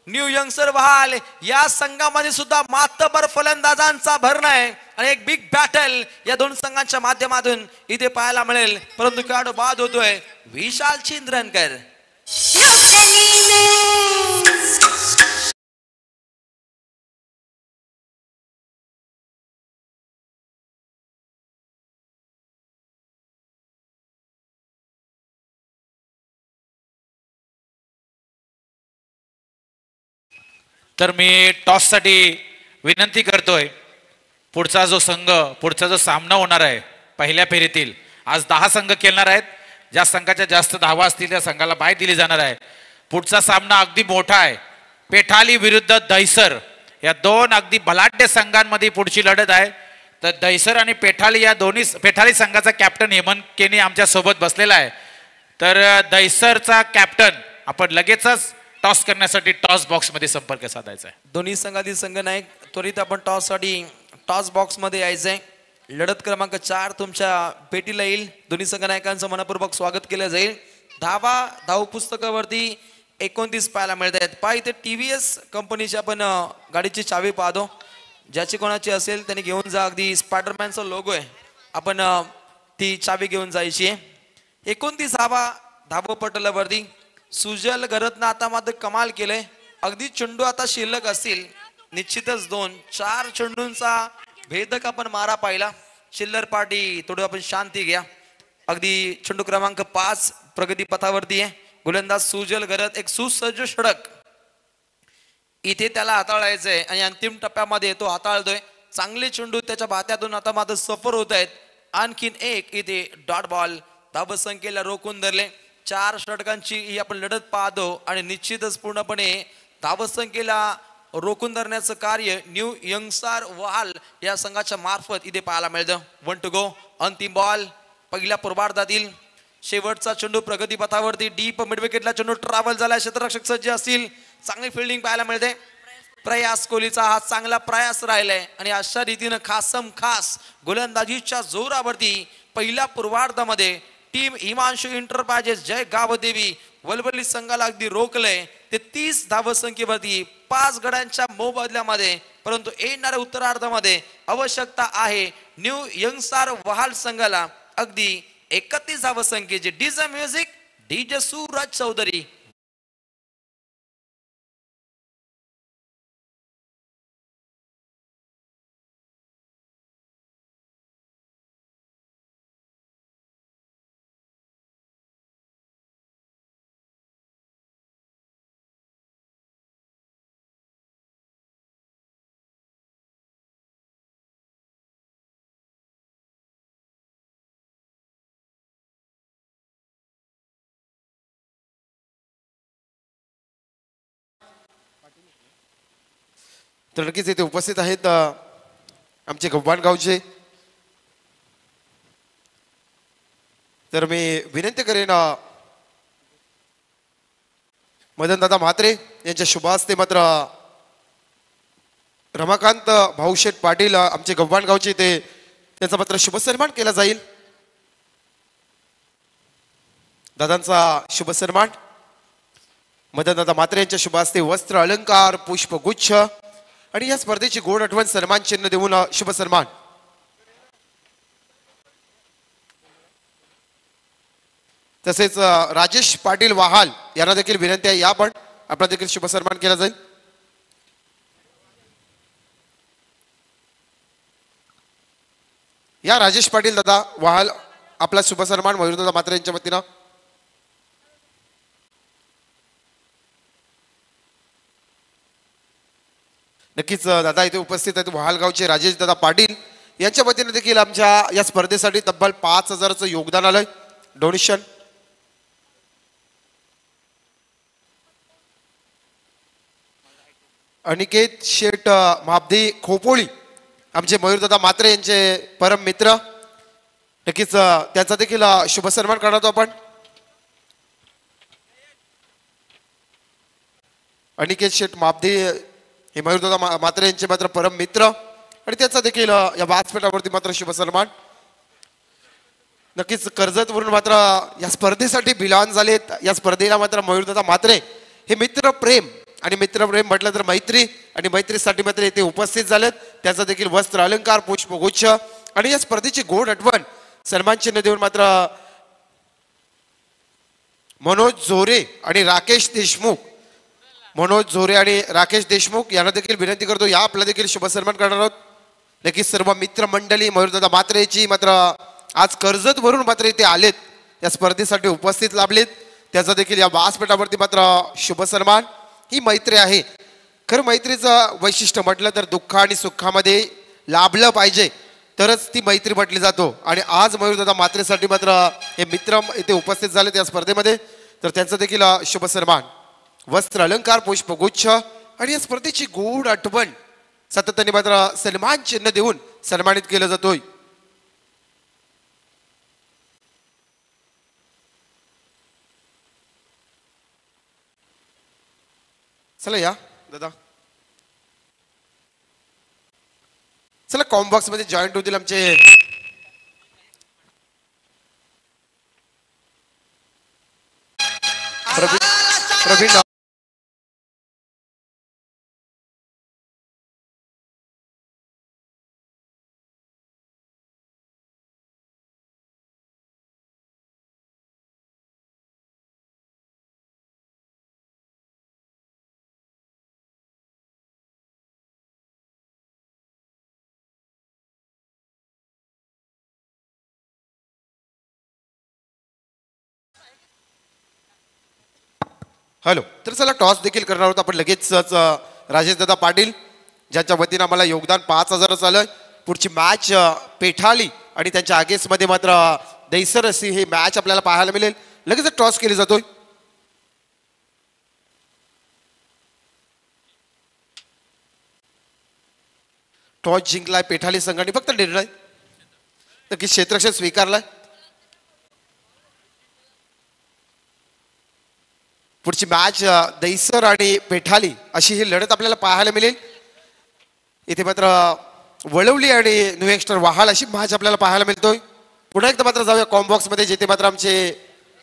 न्यू यंगस्टर वहाल या संघामध्ये सुद्धा मातबर फलंदाजांचा भरणा आहे आणि एक बिग बॅटल या दोन संघांच्या माध्यमातून इथे पाहायला मिळेल. परंतु खेळाडू बाद होतोय विशाल चिंद्रनकर. तर मी टॉस साठी विनंती करतोय. पुढचा जो सामना होणार आहे पहिल्या फेरीतील, आज 10 संघ खेळणार आहेत. ज्या संघाच्या जास्त धावा असतील त्या संघाला बाय दिली जाणार आहे. पुढचा सामना अगदी मोठा आहे. पेठाली विरुद्ध दहिसर या दोन अगदी बलाढ्य संघांमध्ये पुढची लढत आहे. तर दहिसर आणि पेठाली या दोन्ही, पेठाली संघाचा कॅप्टन हेमंत केनी आमच्या सोबत बसलेला आहे. तर दहिसरचा कॅप्टन आपण लगेचच टॉस करण्यासाठी टॉस बॉक्स मध्ये संपर्क साधायचा आहे. दोन्ही संघातील संघ नायक त्वरित आपण टॉस साठी टॉस बॉक्स मध्ये यायचंय. लढत क्रमांक 4 तुमच्या भेटीला येईल. दोन्ही संघ नायकांचं मनपूर्वक स्वागत केलं जाईल. धाव पुस्तकावरती 29 पाहायला मिळत आहेत. पहा इथे TVS कंपनीची आपण गाडीची चावी पाहतो. ज्याची कोणाची असेल त्याने घेऊन जा. अगदी स्पायडरमॅनचा लोगो आहे. आपण ती चावी घेऊन जायची आहे. 29 धावपटलावरती सुजल गरतनं आता मात्र कमाल केलंय. अगदी चेंडू आता शिल्लक असतील निश्चितच 2-4 चेंडूंचा भेदक आपण मारा पाहिला. चिल्लर पार्टी थोडं आपण शांती घ्या. अगदी चेंडू क्रमांक 5 प्रगती पथावरती आहे. गोलंदाज सुजल गरत एक सुसज्ज षटक इथे त्याला हाताळायचंय आणि अंतिम टप्प्यामध्ये तो हाताळतोय. चांगले चेंडू त्याच्या बात्यातून आता मात्र सफर होत आहेत. आणखीन एक इथे डॉट बॉल. धावसंख्येला रोखून धरले. 4 षटकांची ही आपण लढत पाहतो आणि निश्चितच पूर्णपणे धावसंख्येला रोखून धरण्याचं कार्य न्यू यंगस्टर वहाल या संघाच्या मार्फत इथे पाहायला मिळतं. 1 टू गो. अंतिम बॉल पहिल्या पूर्वार्धातील शेवटचा चेंडू प्रगती पथावरती डीप मिड विकेटला चेंडू ट्रॅव्हल झाला. क्षेत्ररक्षक सज्ज असतील. चांगली फिल्डिंग पाहायला मिळते. प्रयास कोहलीचा हा चांगला प्रयास राहिलाय आणि अशा रीतीनं खास गोलंदाजीच्या जोरावरती पहिल्या पूर्वार्धामध्ये टीम हिमांशू इंटरप्राइजेस जय गावदेवी वलवली संघाला अगदी रोखलंय. ते 30 धावसंख्येवरती 5 गड्यांच्या मोबदल्यामध्ये. परंतु येणाऱ्या उत्तरार्धामध्ये आवश्यकता आहे न्यू यंगस्टर वहाल संघाला अगदी 31 धावसंख्येचे. DJ music DJ Suraj Chaudhary. तर नक्कीच इथे उपस्थित आहेत आमचे गव्हाण गावचे. तर मी विनंती करेन मदनदादा म्हात्रे यांच्या शुभ हस्ते मात्र रमाकांत भाऊशेठ पाटील आमचे गव्हाण गावचे ते त्यांचा मात्र शुभ सन्मान केला जाईल. दादांचा शुभ सन्मान मदनदादा म्हात्रे यांच्या शुभ हस्ते वस्त्र अलंकार पुष्पगुच्छ आणि या स्पर्धेची गोड आठवण सन्मान चिन्ह देऊन शुभ सन्मान. तसेच राजेश पाटील वाहाल यांना देखील विनंती आहे या पण आपला देखील शुभ सन्मान केला जाईल. या राजेश पाटील दादा वाहाल आपला शुभ सन्मान मयूरदादा म्हात्रे यांच्या वतीनं. नक्कीच दादा इथे उपस्थित आहेत वहालगावचे राजेश दादा पाटील यांच्या वतीने देखील आमच्या या स्पर्धेसाठी तब्बल 5,000चं योगदान आलंय डोनेशन. अनिकेत शेठ महाबदी खोपोळी आमचे मयूरदादा मात्रे यांचे परम मित्र, नक्कीच त्यांचा देखील शुभ सन्मान करणार आहोत आपण. अनिकेत शेठ मापदे हे मयूरदादा मात्रे यांचे मात्र परम मित्र आणि त्याचा देखील या व्यासपीठावरती मात्र शुभ सन्मान. नक्कीच कर्जतवरून मात्र या स्पर्धेसाठी बिलॉन झालेत. या स्पर्धेला मात्र मयूरदादा मात्रे हे मित्र प्रेम आणि मित्रप्रेम म्हटलं तर मैत्री आणि मैत्रीसाठी मात्र येथे उपस्थित झालेत. त्याचा देखील वस्त्र अलंकार पुष्पगुच्छ आणि या स्पर्धेची गोड आठवण सन्मान चिन्ह देऊन मात्र मनोज झोरे आणि राकेश देशमुख यांना देखील विनंती करतो या आपला देखील शुभ सन्मान करणार आहोत. नक्कीच सर्व मित्रमंडळी मयूरदादा मात्रेची मात्र आज कर्जत वरून मात्र इथे आलेत, या स्पर्धेसाठी उपस्थित लाभलेत. त्याचा देखील या व्यासपीठावरती मात्र शुभ सन्मान. ही मैत्री आहे. खरं मैत्रीचं वैशिष्ट्य म्हटलं तर दुःख आणि सुखामध्ये लाभलं पाहिजे तरच ती मैत्री म्हटली जातो. आणि आज मयूरदादा मात्रेसाठी मात्र हे मित्र इथे उपस्थित झाले त्या स्पर्धेमध्ये, तर त्यांचा देखील शुभ सन्मान. वस्त्र अलंकार पुष्पगुच्छ आणि या स्पर्धेची गोड आठवण सातत्याने मात्र सन्मान चिन्ह देऊन सन्मानित केलं जातोय. चला या दादा, चला कॉम्बॉक्स मध्ये जॉईंट होतील आमचे प्रवीण. हॅलो, तर चला टॉस देखील करणार आहोत आपण लगेचच. राजेश दादा पाटील ज्यांच्या वतीनं आम्हाला योगदान 5,000 आलं. पुढची मॅच पेठाली आणि त्यांच्या आगेसमध्ये मात्र दैसर अशी ही मॅच आपल्याला पाहायला मिळेल. लगेच टॉस केली जातोय. टॉस जिंकलाय पेठाली संघाने, फक्त निर्णय नक्की क्षेत्ररक्षण स्वीकारलाय. पुढची मॅच दैसर आणि पेठाली अशी ही लढत आपल्याला पाहायला मिळेल. इथे मात्र वळवली आणि न्यू यंगस्टर वहाळ अशी मॅच आपल्याला पाहायला मिळतोय. पुन्हा एकदा मात्र जाऊया कॉम्बॉक्स मध्ये, जिथे मात्र आमचे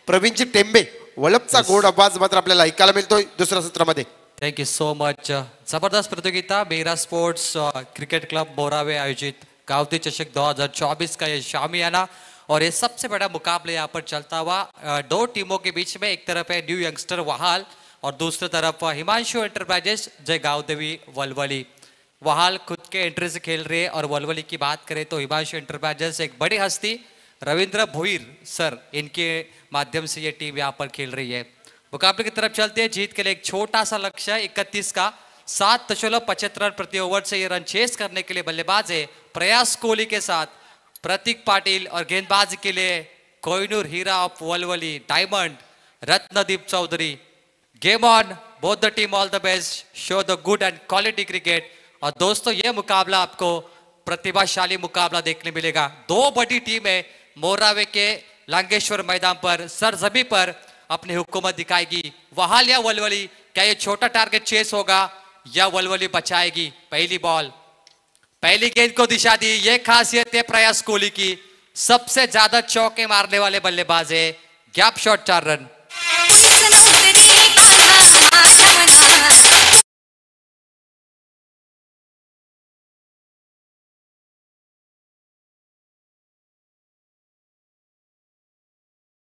प्रवीणजी टेंबे वळपचा गोड आवाज मात्र आपल्याला ऐकायला मिळतोय दुसऱ्या सत्रामध्ये. Thank you so much. जबरदस्त प्रतियोगिता मेरा स्पोर्ट्स क्रिकेट क्लब बोरावे आयोजित गावती चषक 2024 का ये शामियाना और ये सबसे बड़ा मुकाबला यहाँ पर चलता हुआ दो टीमों के बीच में. एक तरफ है न्यू यंगस्टर वहाल और दूसरी तरफ हिमांशु एंटरप्राइजेस जय गावदेवी वलवली. वहाल खुद के एंट्री से खेल रहे हैं और वलवली की बात करें तो हिमांशु एंटरप्राइजेस एक बड़ी हस्ती रविंद्र भोईर सर, इनके माध्यम से ये टीम यहाँ पर खेल रही है. मुकाबले की तरफ चलते हैं. जीत के लिए एक छोटा सा लक्ष्य है 31 का 7.75 रन प्रति ओवर से ये रन चेस करने के लिए बल्लेबाज है प्रयास कोहली के साथ प्रतीक पाटिल और गेंदबाजी के लिए कोहिनूर हीरा of Valvali diamond Ratnadeep Chaudhary. Game on, both the team all the best, show the good and quality cricket. और दोस्तों ये मुकाबला आपको प्रतिभाशाली मुकाबला देखने मिलेगा. दो बड़ी टीमें मोरावे के लांगेश्वर मैदान पर सरजमी पर अपनी हुकूमत दिखाएगी. वहाल या वलवली, क्या ये छोटा टारगेट चेस होगा या वलवली बचाएगी? पहली बॉल, पहली गेंद को दिशा दी. ये खासियत है प्रयास कोहली की, सबसे ज्यादा चौके मारने वाले बल्लेबाज है. Gap shot 4 run.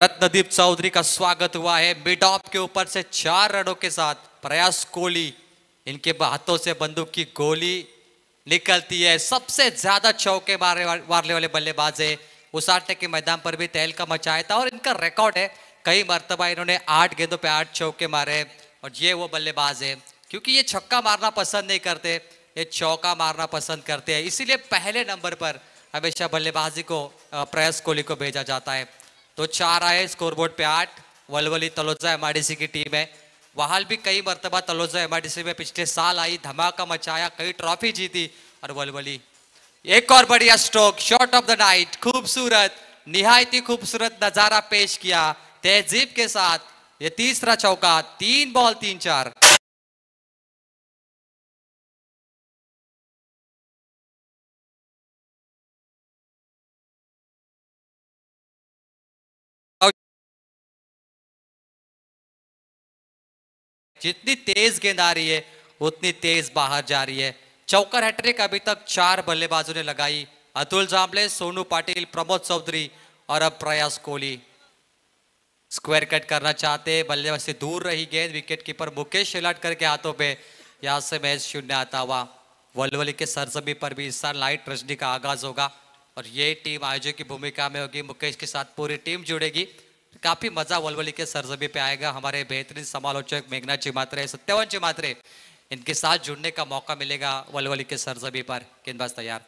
Ratnadeep Chaudhary का स्वागत हुआ है मिड ऑफ के ऊपर से 4 रनों के साथ. प्रयास कोहली, इनके हाथों से बंदूक की गोली निकलती है. सबसे ज्यादा चौके मारने वाले बल्लेबाज है. उसाटने के मैदान पर भी तहलका मचाया था और इनका रिकॉर्ड है कई मरतबा इन्होंने 8 गेंदों पे 8 चौके मारे. और ये वो बल्लेबाज है क्योंकि ये छक्का मारना पसंद नहीं करते, ये चौका मारना पसंद करते हैं. इसीलिए पहले नंबर पर हमेशा बल्लेबाजी को प्रयास कोहली को भेजा जाता है. तो 4 आए स्कोरबोर्ड पे 8. वलवली तलोजा एमआईडीसी की टीम है. वहाल भी कई मरतबा तलोजा एमआईडीसी में पिछले साल आई, धमाका मचाया, कई ट्रॉफी जीती. और वलवली एक और बढ़िया stroke, shot of the Knight, खूबसूरत, निहायती खूबसूरत नजारा पेश किया तहजीब के साथ। ये तीसरा चौका, 3 बॉल 3-4। जितनी तेज गेंद आ रही है उतनी तेज बाहर जा रही है। चौकर हैट्रिक अभी तक 4 बल्लेबाजों ने लगाई, अतुल जाम्बले, सोनू पाटिल, प्रमोद चौधरी और अब प्रयास कोहली। स्क्वायर कट करना चाहते, बल्लेबाज से दूर रही गेंद, विकेट कीपर मुकेश शेलाटकर के हाथों पे, यहां से मैच 0 आता हुआ। वलवली के सरजमी पर भी इस साल लाइट रजनी का आगाज होगा और ये टीम आयोजक की भूमिका में होगी, मुकेश के साथ पूरी टीम जुड़ेगी। काफी मजा वलवली के सरजमी पे आएगा। हमारे बेहतरीन समालोचक मेघनाथ चिमात्रे, सत्यवान चिमात्रे, इनके साथ जुड़ने का मौका मिलेगा वलवली के सरजमी पर। गेंदबाज तैयार,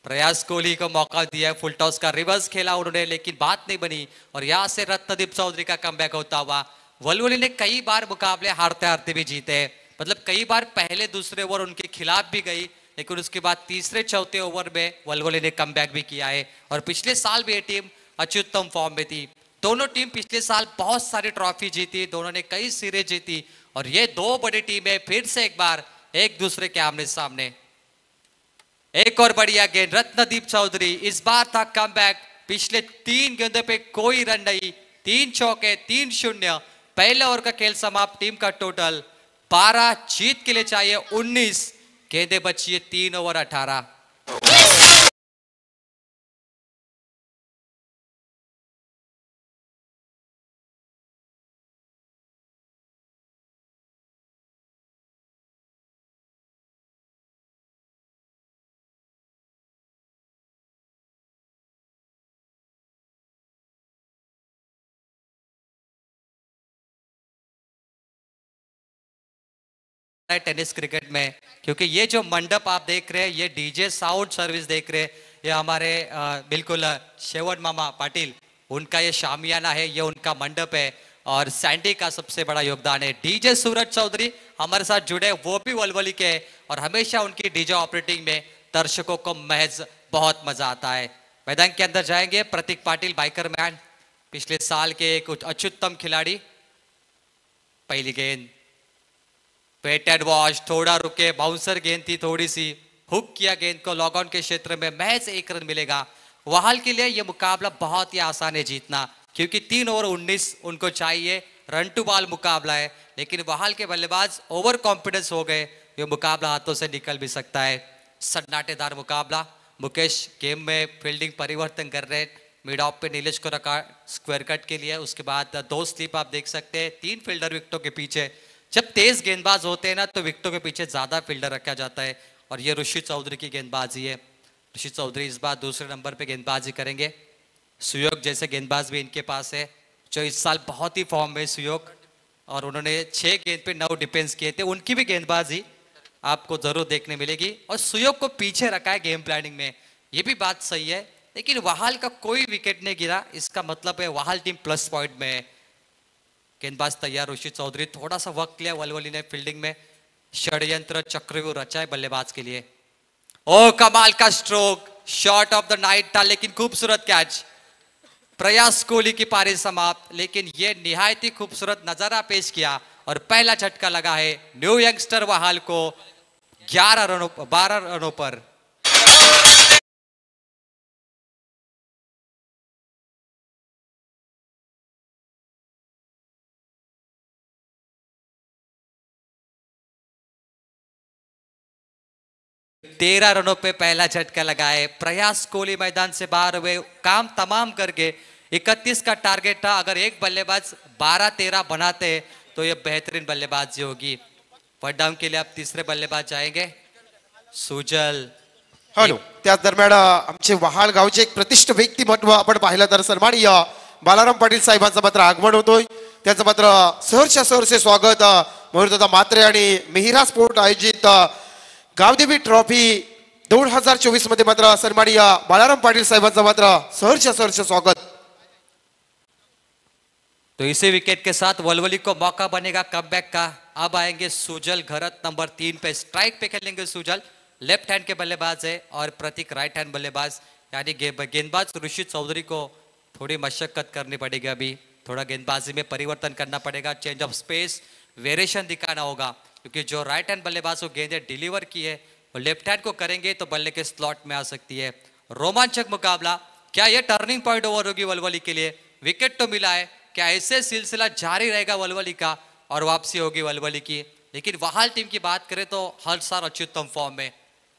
प्रयास कोहली को मौका दिया, फुल टॉस का रिवर्स खेला उन्होंने, लेकिन बात नहीं बनी और यहां से रत्नदीप चौधरी का कमबैक होता हुआ। वलवली ने कई बार मुकाबले हारते हारते भी जीते, मतलब कई बार पहले दूसरे ओवर उनके खिलाफ भी गई, लेकिन उसके बाद तीसरे चौथे ओवर में वलवली ने कमबैक भी किया है। और पिछले साल भी ये टीम अत्युत्तम फॉर्म में थी। दोनों टीम पिछले साल बहुत सारी ट्रॉफी जीती, दोनों ने कई सीरीज जीती और ये दो बड़ी टीमें फिर से एक बार एक दूसरे के आमने सामने। एक और बढ़िया गेंद, रत्नदीप चौधरी, इस बार था कमबैक। पिछले 3 गेंदों पे कोई रन नहीं, 3 चौके, 3-0। पहले ओवर का खेल समाप्त, टीम का टोटल 12, जीत के लिए चाहिए 19, गेंदें बची है 3 ओवर 18। टेनिस क्रिकेट में, क्योंकि ये जो मंडप आप देख रहे हैं, ये डीजे साउंड सर्विस देख रहे हैं, ये हमारे बिल्कुल शेवट मामा पाटिल, उनका ये शामियाना है, ये उनका मंडप है और सैंडी का सबसे बड़ा योगदान है। डीजे सूरज चौधरी हमारे साथ जुड़े, वो भी वलवली के हैं और हमेशा उनकी डीजे ऑपरेटिंग में दर्शकों को महज बहुत मजा आता है। मैदान के अंदर जाएंगे प्रतीक पाटिल, बाइकर मैन, पिछले साल के एक अत्युत्तम खिलाड़ी। पहली गेंद, वेट एंड वॉच, थोड़ा रुके, बाउंसर गेंद थी, थोड़ी सी हुक किया गेंद को, लॉग ऑन के क्षेत्र में महज 1 रन मिलेगा। वहाल के लिए यह मुकाबला बहुत ही आसान है जीतना, क्योंकि 3 ओवर 19 उनको चाहिए, रन टू बॉल मुकाबला है, लेकिन वहाल के बल्लेबाज ओवर कॉन्फिडेंस हो गए, ये मुकाबला हाथों से निकल भी सकता है। सन्नाटेदार मुकाबला, मुकेश गेम में फील्डिंग परिवर्तन कर रहे हैं, मिड ऑफ पे नीलेश को रखा स्क्वायर कट के लिए, उसके बाद 2 स्लिप आप देख सकते हैं, 3 फील्डर विकेटों के पीछे। जब तेज गेंदबाज होते हैं ना तो विकेटों के पीछे ज्यादा फील्डर रखा जाता है और ये ऋषि चौधरी की गेंदबाजी है। ऋषि चौधरी इस बार दूसरे नंबर पे गेंदबाजी करेंगे। सुयोग जैसे गेंदबाज भी इनके पास है, जो इस साल बहुत ही फॉर्म में सुयोग, और उन्होंने 6 गेंद पे 9 डिफेंस किए थे, उनकी भी गेंदबाजी आपको जरूर देखने मिलेगी। और सुयोग को पीछे रखा है गेम प्लानिंग में, ये भी बात सही है, लेकिन वहाल का कोई विकेट नहीं गिरा, इसका मतलब है वहाल टीम प्लस पॉइंट में है। गेंदबाज तैयार, ऋषि चौधरी, थोड़ा सा वक्त लिया वलवली ने फील्डिंग में, षड्यंत्र चक्रव्यूह रचा है बल्लेबाज के लिए। ओ कमाल का stroke, shot of the Knight था, लेकिन खूबसूरत कैच। प्रयास कोहली की पारी समाप्त, लेकिन यह निहायती खूबसूरत नजारा पेश किया और पहला झटका लगा है न्यू यंगस्टर वहाल को 12 रनों पर। 13 रनों पे पहला झटका लगाए। प्रयास कोहली मैदान से बाहर हुए, काम तमाम करके 31 का टारगेट था, अगर एक बल्लेबाज 12-13 बनाते तो ये बेहतरीन बल्लेबाजी होगी। फर्स्ट डाउन के लिए आप तीसरे बल्लेबाज जाएंगे, सुजल। हॅलो, त्याच दरम्यान आमचे वहाळ गावचे एक प्रतिष्ठ व्यक्तिमत्व आपण पाहिलं तर सन्माननीय बालाराम पाटील साहेबांचं मात्र आगमन होतोय, त्यांचं मात्र सहर्ष स्वागत मयूरदादा मात्रे आणि मिहिरा स्पोर्ट आयोजित गावदेवी ट्रॉफी 2024 मध्ये मात्र सन्माननीय बालाराम पाटील साहेबांचं मात्र सहर्ष स्वागत। तो इसी विकेट के साथ वलवली को मौका बनेगा कमबैक का। अब आएंगे सुजल घरत, नंबर 3 पे स्ट्राइक पे खेलेंगे सुजल। लेफ्ट हैंड के बल्लेबाज है और प्रतीक राइट हैंड बल्लेबाज, यानी गेंदबाज ऋषि चौधरी को थोड़ी मशक्कत करनी पड़ेगी। अभी थोड़ा गेंदबाजी में परिवर्तन करना पड़ेगा, चेंज ऑफ स्पेस, वेरिएशन दिखाना होगा, क्योंकि जो राइट हैंड बल्लेबाज को गेंदें डिलीवर की है वो लेफ्ट हैंड को करेंगे तो बल्ले के स्लॉट में आ सकती है। रोमांचक मुकाबला, क्या यह टर्निंग पॉइंट ओवर होगी वलवली के लिए? विकेट तो मिला है, क्या ऐसे सिलसिला जारी रहेगा वलवली का और वापसी होगी वलवली की? लेकिन वहाल टीम की बात करें तो हर साल अत्युत्तम फॉर्म में।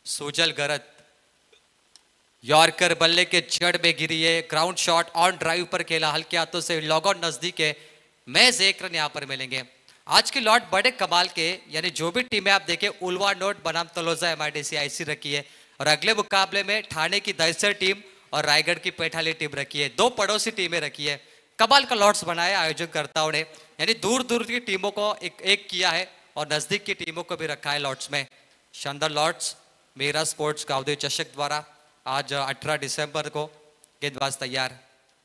सुजल गरत यॉर्कर बल्ले के जड़ में गिरी है, ग्राउंड शॉट ऑन ड्राइव पर खेला, हल्के हाथों से लॉग आउट नजदीक है, महज 1 रन यहाँ पर मिलेंगे। आज के लॉट बड़े कमाल के, यानी जो भी टीमें आप देखें, उलवा नोट बनाम तलोजा एमआईडीसी ऐसी रखी है, और अगले मुकाबले में ठाणे की दैसर टीम और रायगढ़ की पैठाली टीम रखी है, 2 पड़ोसी टीमें रखी है। कमाल का लॉट्स बनाया आयोजनकर्ताओं ने, यानी दूर दूर की टीमों को एक किया है और नजदीक की टीमों को भी रखा है लॉट्स में। शानदार लॉट्स मेरा स्पोर्ट्स गावदेव चषक द्वारा आज 18 दिसंबर को गेंदबाज तैयार।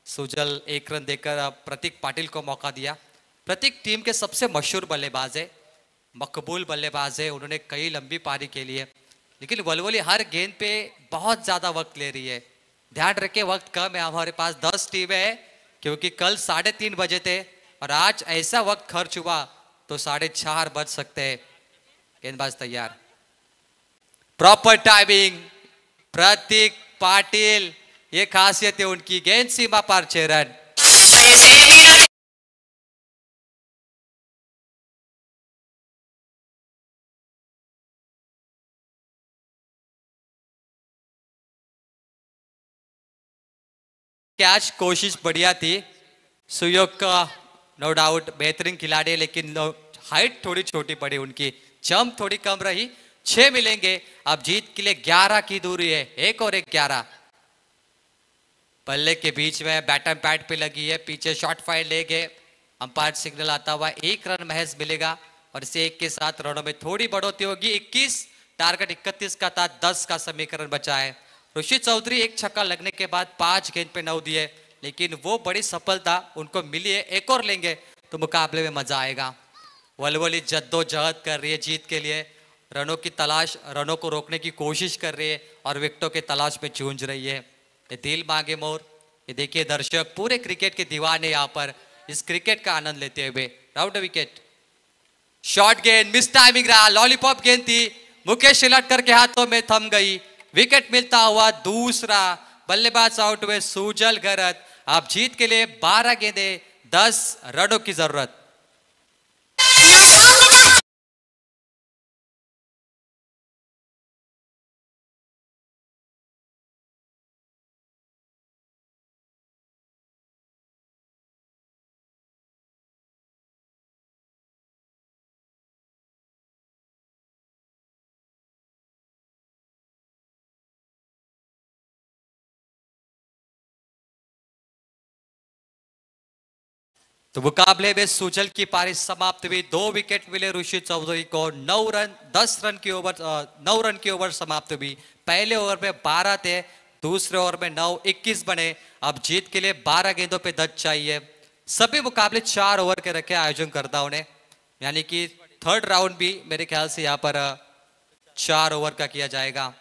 सुजल 1 रन देकर प्रतीक पाटिल को मौका दिया। प्रतीक टीम के सबसे मशहूर बल्लेबाज है, मकबूल बल्लेबाज है, उन्होंने कई लंबी पारी खेली है, लेकिन वलवली हर गेंद पे बहुत ज्यादा वक्त ले रही है। ध्यान रखें वक्त कम है, हमारे पास 10 टीमें हैं, क्योंकि कल 3:30 बजे थे और आज ऐसा वक्त खर्च हुआ तो 4:30 बज सकते हैं। गेंदबाज तैयार, प्रॉपर टाइमिंग, प्रतीक पाटिल, ये खासियत है उनकी। गेंद सीमा पार 6 रन। कैच कोशिश बढ़िया थी, सुयोग का नो डाउट बेहतरीन खिलाड़ी, लेकिन हाइट थोड़ी छोटी पड़ी उनकी, जंप थोड़ी कम रही। 6 मिलेंगे, अब जीत के लिए 11 की दूरी है, 1 और 1 11। बल्ले के बीच में बैटम पैड पे लगी है, पीछे शॉट फाइल ले गए, अंपायर सिग्नल आता हुआ 1 रन महज मिलेगा और इसे 1 के साथ रनों में थोड़ी बढ़ोतरी होगी। 21, टारगेट 31 का था, 10 का समीकरण बचा है। ऋषि चौधरी 1 छक्का लगने के बाद 5 गेंद पे 9 दिए, लेकिन वो बड़ी सफलता उनको मिली है, 1 और लेंगे तो मुकाबले में मजा आएगा। वलवली जद्दोजहद कर रही है जीत के लिए, रनों की तलाश, रनों को रोकने की कोशिश कर रही है और विकेटों के तलाश में जूझ रही है। ये दिल मांगे मोर, ये देखिए दर्शक पूरे क्रिकेट के दीवाने यहाँ पर इस क्रिकेट का आनंद लेते हुए। राउंड विकेट, शॉर्ट गेंद, मिस टाइमिंग रहा, लॉलीपॉप गेंद थी, मुकेश शिलाटकर के हाथों में थम गई, विकेट मिलता हुआ दूसरा, बल्लेबाज आउट हुए सुजल गरत। आप जीत के लिए 12 गेंदे 10 रनों की जरूरत। तो मुकाबले में सुजल की पारी समाप्त हुई, 2 विकेट मिले ऋषि चौधरी को, 9 रन 10 रन की ओवर 9 रन की ओवर समाप्त हुई। पहले ओवर में 12 थे, दूसरे ओवर में 9, 21 बने। अब जीत के लिए 12 गेंदों पे 10 चाहिए। सभी मुकाबले 4 ओवर के रखे आयोजनकर्ताओं ने, यानी कि थर्ड राउंड भी मेरे ख्याल से यहाँ पर 4 ओवर का किया जाएगा।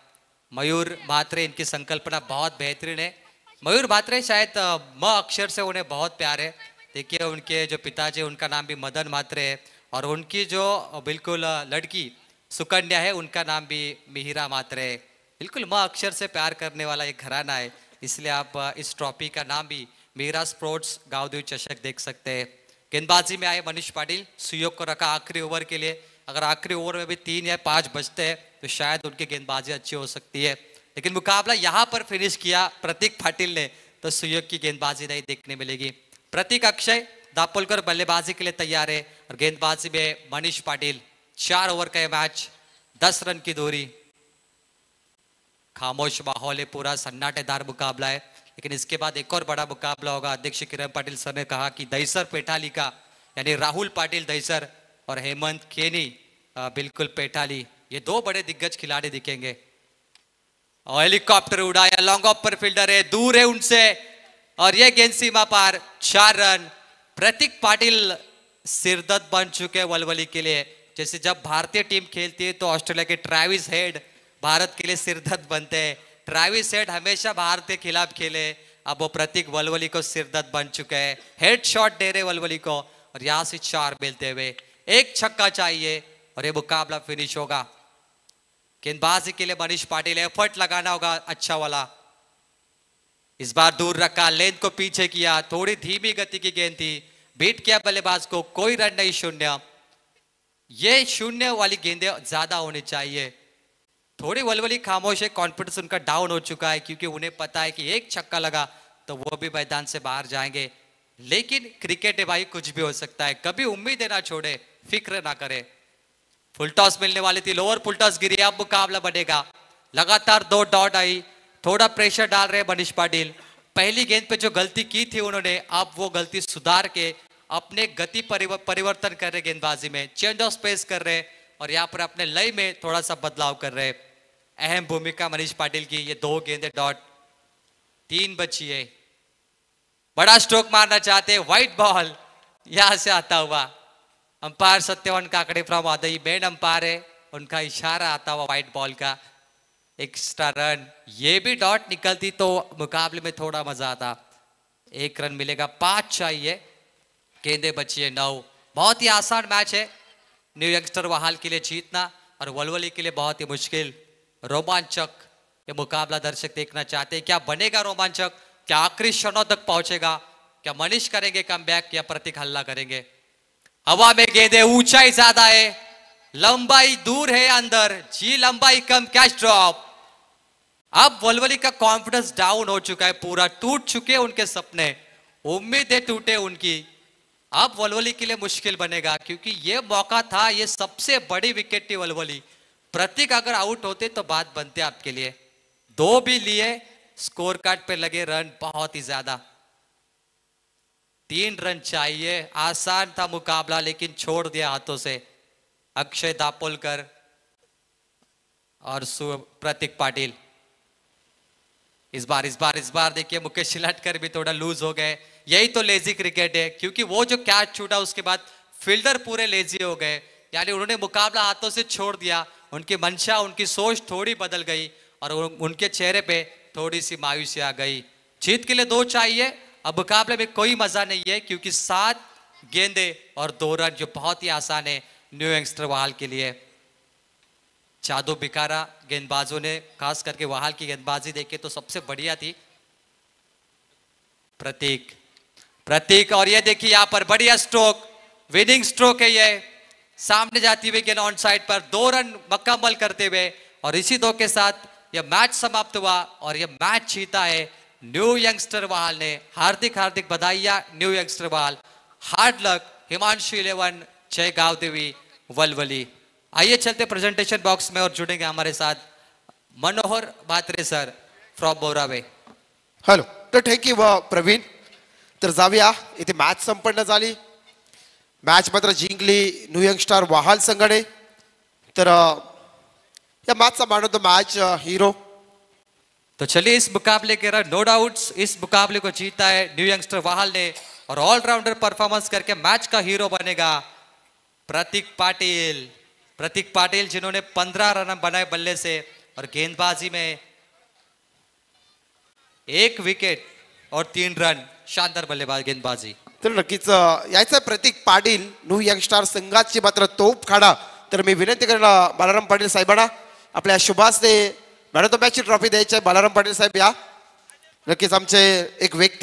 मयूर म्हात्रे, इनकी संकल्पना बहुत बेहतरीन है। मयूर म्हात्रे शायद म अक्षर से उन्हें बहुत प्यार है। देखिए उनके जो पिताजी, उनका नाम भी मदन म्हात्रे है और उनकी जो बिल्कुल लड़की सुकन्या है, उनका नाम भी मिहिरा म्हात्रे है। बिल्कुल म अक्षर से प्यार करने वाला एक घराना है, इसलिए आप इस ट्रॉफी का नाम भी मेरा स्पोर्ट्स गावदेवी चषक देख सकते हैं। गेंदबाजी में आए मनीष पाटिल, सुयोग को रखा आखिरी ओवर के लिए। अगर आखिरी ओवर में भी 3 या 5 बचते हैं तो शायद उनकी गेंदबाजी अच्छी हो सकती है, लेकिन मुकाबला यहाँ पर फिनिश किया प्रतीक पाटिल ने, तो सुयोग की गेंदबाजी नहीं देखने मिलेगी। प्रतीक अक्षय दापोलकर बल्लेबाजी के लिए तैयार है और गेंदबाजी में मनीष पाटिल। 4 ओवर का मैच, 10 रन की दूरी। खामोश माहौल है, पूरा सन्नाटेदार मुकाबला है, लेकिन इसके बाद एक और बड़ा मुकाबला होगा। अध्यक्ष किरण पाटिल सर ने कहा कि दैसर पैठाली का, यानी राहुल पाटिल दैसर और हेमंत केनी बिल्कुल पैठाली, ये 2 बड़े दिग्गज खिलाड़ी दिखेंगे। और हेलीकॉप्टर उड़ाया, लॉन्ग ऑफ पर फील्डर है, दूर है उनसे और ये गेंद सीमा पार, 4 रन। प्रतीक पाटिल सिरदर्द बन चुके वलवली के लिए। जैसे जब भारतीय टीम खेलती है तो ऑस्ट्रेलिया के ट्रेविस हेड भारत के लिए सिरदर्द बनते हैं। ट्रेविस हेड हमेशा भारत के खिलाफ खेले, अब वो प्रतीक वलवली को सिरदर्द बन चुके हैं। हेड शॉट दे रहे वलवली को और यहां से 4 मिलते हुए, एक छक्का चाहिए और ये मुकाबला फिनिश होगा। गेंदबाजी के लिए मनीष पाटिल, एफर्ट लगाना होगा अच्छा वाला। इस बार दूर रखा, लेंथ को पीछे किया, थोड़ी धीमी गति की गेंद थी, बीट किया बल्लेबाज को, कोई रन नहीं, शून्य। ये शून्य वाली गेंदें ज्यादा होनी चाहिए। थोड़ी वलवली खामोश है, कॉन्फिडेंस उनका डाउन हो चुका है क्योंकि उन्हें पता है कि एक छक्का लगा तो वो भी मैदान से बाहर जाएंगे। लेकिन क्रिकेट है भाई, कुछ भी हो सकता है, कभी उम्मीद ना छोड़े, फिक्र ना करे। फुल टॉस मिलने वाली थी, लोअर फुल टॉस गिरी, अब मुकाबला बढ़ेगा। लगातार 2 डॉट आई, थोड़ा प्रेशर डाल रहे मनीष पाटिल। पहली गेंद पे जो गलती की थी उन्होंने, अब वो गलती सुधार के अपने गति परिवर्तन कर रहे, गेंदबाजी में चेंज ऑफ स्पेस कर रहे और यहाँ पर अपने लय में थोड़ा सा बदलाव कर रहे। अहम भूमिका मनीष पाटिल की। ये 2 गेंदें डॉट, 3 बची है। बड़ा स्ट्रोक मारना चाहते, व्हाइट बॉल यहां से आता हुआ। Umpire Satyavan Kakade from Wadai main umpire है, उनका इशारा आता हुआ व्हाइट बॉल का। एक्स्ट्रा रन, ये भी डॉट निकलती तो मुकाबले में थोड़ा मजा आता। 1 रन मिलेगा, 5 चाहिए, गेंदें बची है 9। बहुत ही आसान मैच है न्यू यंगस्टर वहाल के लिए जीतना और वलवली के लिए बहुत ही मुश्किल। रोमांचक ये मुकाबला दर्शक देखना चाहते हैं। क्या बनेगा रोमांचक? क्या आखिरी क्षणों तक पहुंचेगा? क्या मनीष करेंगे कमबैक या प्रतीक हल्ला करेंगे? हवा में गेंदे, ऊंचाई ज्यादा है, लंबाई दूर है अंदर, जी लंबाई कम, कैच ड्रॉप। अब वलवली का कॉन्फिडेंस डाउन हो चुका है, पूरा टूट चुके उनके सपने, उम्मीदें टूटे उनकी। अब वलवली के लिए मुश्किल बनेगा क्योंकि ये मौका था, ये सबसे बड़ी विकेट थी वलवली। प्रतीक अगर आउट होते तो बात बनते आपके लिए। 2 भी लिए, स्कोर कार्ड पे लगे रन बहुत ही ज्यादा। 3 रन चाहिए, आसान था मुकाबला लेकिन छोड़ दिया हाथों से अक्षय दापोलकर और प्रतीक पाटिल। इस बार देखिए मुकेश शिलाटकर भी थोड़ा लूज हो गए। यही तो लेजी क्रिकेट है क्योंकि वो जो कैच छूटा उसके बाद फील्डर पूरे लेजी हो गए, यानी उन्होंने मुकाबला हाथों से छोड़ दिया। उनकी मंशा, उनकी सोच थोड़ी बदल गई और उनके चेहरे पे थोड़ी सी मायूसी आ गई। जीत के लिए 2 चाहिए, अब मुकाबले में कोई मजा नहीं है क्योंकि 7 गेंदे और 2 रन जो बहुत ही आसान है न्यू यंगस्टर वहाल के लिए। जादू बिकारा गेंदबाजों ने, खास करके वहाल की गेंदबाजी देखे तो सबसे बढ़िया थी। प्रतीक और ये देखिए यहाँ पर बढ़िया स्ट्रोक, विनिंग स्ट्रोक है ये, सामने जाती हुई गेंद ऑन साइड पर 2 रन मुकम्मल करते हुए और इसी 2 के साथ यह मैच समाप्त हुआ और यह मैच जीता है न्यू यंगस्टर वहाल ने। हार्दिक बधाइयां न्यू यंगस्टर वहाल। हार्ड लक हिमांशु 11, जय गांव देवी वलवली। आइए चलते प्रेजेंटेशन बॉक्स में और जुड़ेंगे हमारे साथ मनोहर बात्रे सर फ्रॉम बोरावे। हॅलो, तर थँक्यू प्रवीण. तर जाऊया, इथे मॅच संपन्न झाली. मॅच मात्र जिंकली न्यू यंगस्टर वहाल संघाने. तर या मॅचचा man of the match hero. तो चलिए इस मुकाबले के नो डाउट्स इस मुकाबले को जीता है न्यू यंगस्टर वहाल ने और ऑलराउंडर परफॉर्मेंस करके मैच का हीरो बनेगा प्रतीक पाटिल जिन्होंने 15 रन बनाए बल्ले से और गेंदबाजी में 1 विकेट और 3 रन. शानदार बल्लेबाज गेंदबाजी. तर नक्कीच यायचं प्रतीक पाटील न्यू यंगस्टर संघाची मात्र तोप खाडा. तर मी विनंती करणार बालाराम पाटील साहेबांना आपल्या शुभास ते मॅन ऑफ द मॅचची ट्रॉफी द्यायची आहे. बालाराम पाटील साहेब या. नक्कीच आमचे एक व्यक्ती